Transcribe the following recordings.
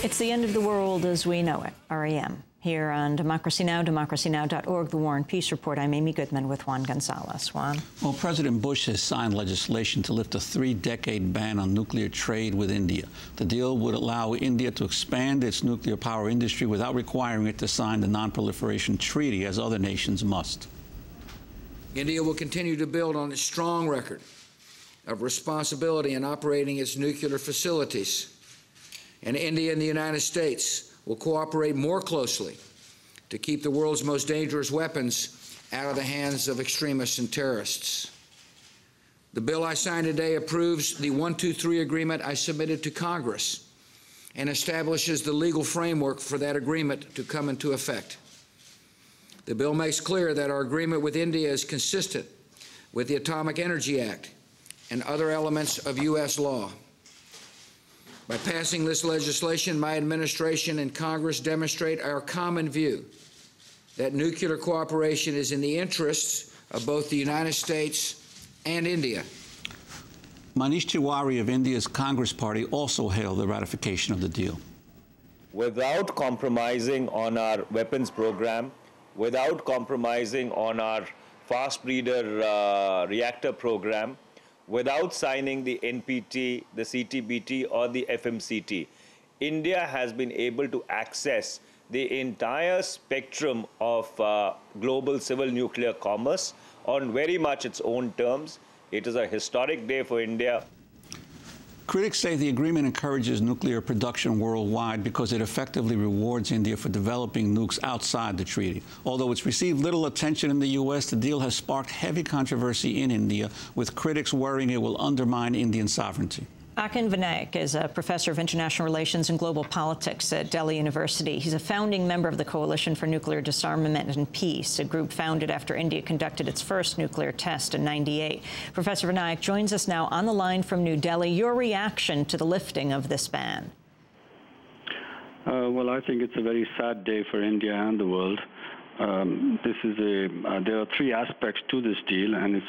It's the end of the world as we know it, REM. Here on Democracy Now!, democracynow.org, the War and Peace Report. I'm Amy Goodman with Juan Gonzalez. Juan? Well, President Bush has signed legislation to lift a 3-decade ban on nuclear trade with India. The deal would allow India to expand its nuclear power industry without requiring it to sign the Non-Proliferation Treaty, as other nations must. India will continue to build on its strong record of responsibility in operating its nuclear facilities. And India and the United States will cooperate more closely to keep the world's most dangerous weapons out of the hands of extremists and terrorists. The bill I signed today approves the 123 agreement I submitted to Congress and establishes the legal framework for that agreement to come into effect. The bill makes clear that our agreement with India is consistent with the Atomic Energy Act and other elements of U.S. law. By passing this legislation, my administration and Congress demonstrate our common view that nuclear cooperation is in the interests of both the United States and India. Manish Tiwari of India's Congress Party also hailed the ratification of the deal. Without compromising on our weapons program, without compromising on our fast breeder reactor program, without signing the NPT, the CTBT, or the FMCT, India has been able to access the entire spectrum of global civil nuclear commerce on very much its own terms. It is a historic day for India. Critics say the agreement encourages nuclear production worldwide because it effectively rewards India for developing nukes outside the treaty. Although it's received little attention in the U.S., the deal has sparked heavy controversy in India, with critics worrying it will undermine Indian sovereignty. Achin Vanaik is a professor of international relations and global politics at Delhi University. He's a founding member of the Coalition for Nuclear Disarmament and Peace, a group founded after India conducted its first nuclear test in '98. Professor Vanaik joins us now on the line from New Delhi. Your reaction to the lifting of this ban? Well, I think it's a very sad day for India and the world. There are three aspects to this deal, and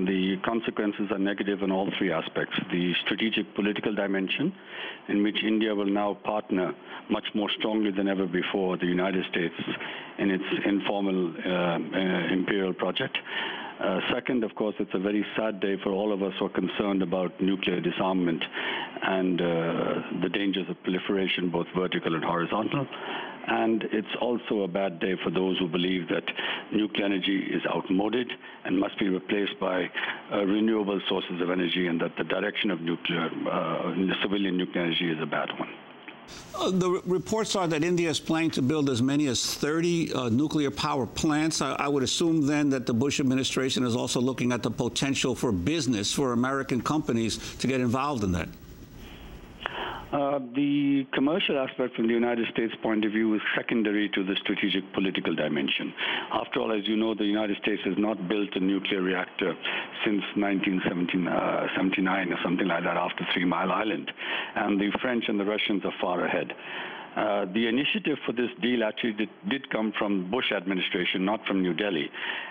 the consequences are negative in all three aspects. The strategic political dimension, in which India will now partner much more strongly than ever before the United States in its informal imperial project. Second, of course, it's a very sad day for all of us who are concerned about nuclear disarmament and the dangers of proliferation, both vertical and horizontal. And it's also a bad day for those who believe that nuclear energy is outmoded and must be replaced by renewable sources of energy, and that the direction of civilian nuclear energy is a bad one. The reports are that India is planning to build as many as 30 nuclear power plants. I would assume then that the Bush administration is also looking at the potential for business, for American companies to get involved in that. The commercial aspect from the United States point of view is secondary to the strategic political dimension. After all, as you know, the United States has not built a nuclear reactor since 1979 or something like that, after 3 Mile Island. And the French and the Russians are far ahead. The initiative for this deal actually did come from the Bush administration, not from New Delhi.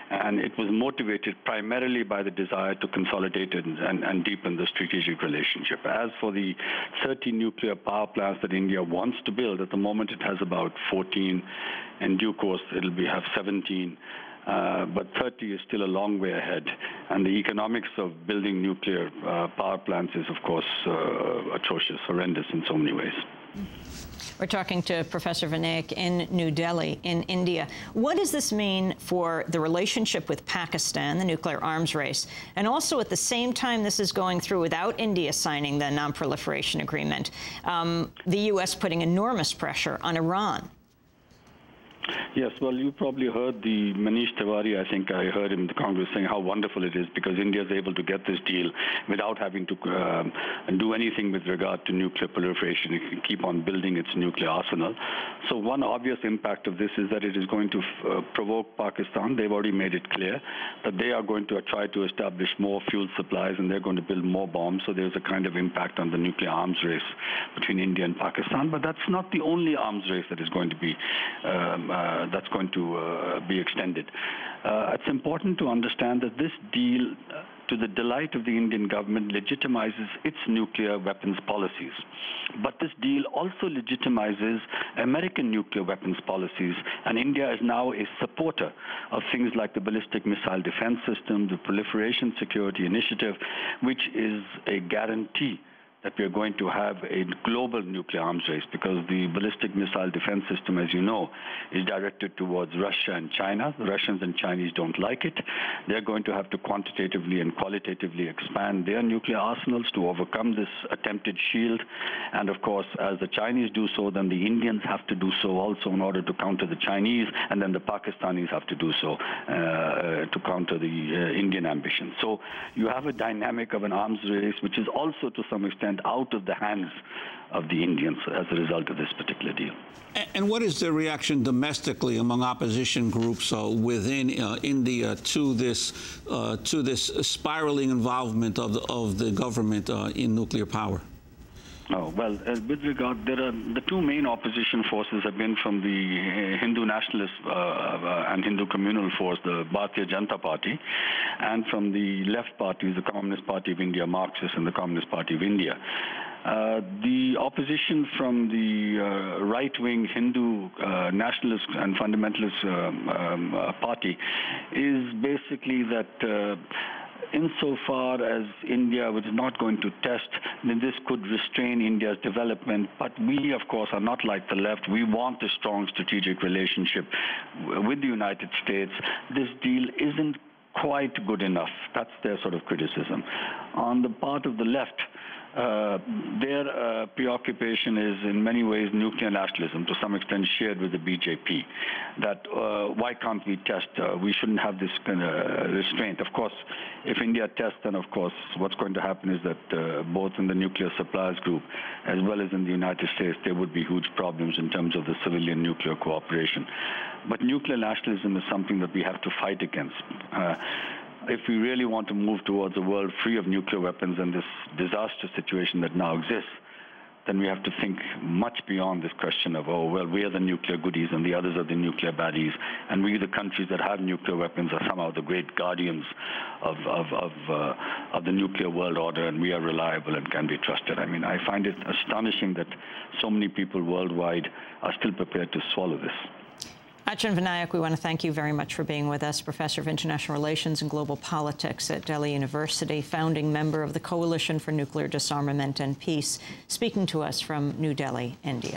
And it was motivated primarily by the desire to consolidate and deepen the strategic relationship. As for the 30 nuclear power plants that India wants to build, at the moment it has about 14. In due course, it'll have 17. But 30 is still a long way ahead. And the economics of building nuclear power plants is, of course, atrocious, horrendous in so many ways. We're talking to Professor Vanaik in New Delhi, in India. What does this mean for the relationship with Pakistan, the nuclear arms race, and also at the same time this is going through without India signing the Non-Proliferation Agreement, the U.S. putting enormous pressure on Iran? Yes, well, you probably heard the Manish Tiwari, I think I heard him in the Congress saying how wonderful it is because India is able to get this deal without having to do anything with regard to nuclear proliferation. It can keep on building its nuclear arsenal. So one obvious impact of this is that it is going to provoke Pakistan. They've already made it clear that they are going to try to establish more fuel supplies and they're going to build more bombs. So there's a kind of impact on the nuclear arms race between India and Pakistan. But that's not the only arms race that is going to be that's going to be extended. It's important to understand that this deal, to the delight of the Indian government, legitimizes its nuclear weapons policies. But this deal also legitimizes American nuclear weapons policies, and India is now a supporter of things like the Ballistic Missile Defense System, the Proliferation Security Initiative, which is a guarantee that we are going to have a global nuclear arms race, because the ballistic missile defense system, as you know, is directed towards Russia and China. The Russians and Chinese don't like it. They're going to have to quantitatively and qualitatively expand their nuclear arsenals to overcome this attempted shield. And of course, as the Chinese do so, then the Indians have to do so also in order to counter the Chinese, and then the Pakistanis have to do so to counter the Indian ambition. So you have a dynamic of an arms race, which is also to some extent out of the hands of the Indians as a result of this particular deal. And what is the reaction domestically among opposition groups within India to this spiraling involvement of the government in nuclear power? Oh, well, with regard, the two main opposition forces have been from the Hindu nationalist and Hindu communal force, the Bharatiya Janata Party, and from the left parties, the Communist Party of India, Marxists, and the Communist Party of India. The opposition from the right-wing Hindu nationalist and fundamentalist party is basically that insofar as India was not going to test, then this could restrain India's development. But we, of course, are not like the left. We want a strong strategic relationship with the United States. This deal isn't quite good enough. That's their sort of criticism. On the part of the left, their preoccupation is in many ways nuclear nationalism, to some extent shared with the BJP, that why can't we test? We shouldn't have this kind of restraint. Of course, if India tests, then of course what's going to happen is that both in the nuclear suppliers group as well as in the United States, there would be huge problems in terms of the civilian nuclear cooperation. But nuclear nationalism is something that we have to fight against. If we really want to move towards a world free of nuclear weapons and this disastrous situation that now exists, then we have to think much beyond this question of, oh, well, we are the nuclear goodies and the others are the nuclear baddies, and we, the countries that have nuclear weapons, are somehow the great guardians of the nuclear world order, and we are reliable and can be trusted. I mean, I find it astonishing that so many people worldwide are still prepared to swallow this. Achin Vanaik, we want to thank you very much for being with us, Professor of International Relations and Global Politics at Delhi University, founding member of the Coalition for Nuclear Disarmament and Peace, speaking to us from New Delhi, India.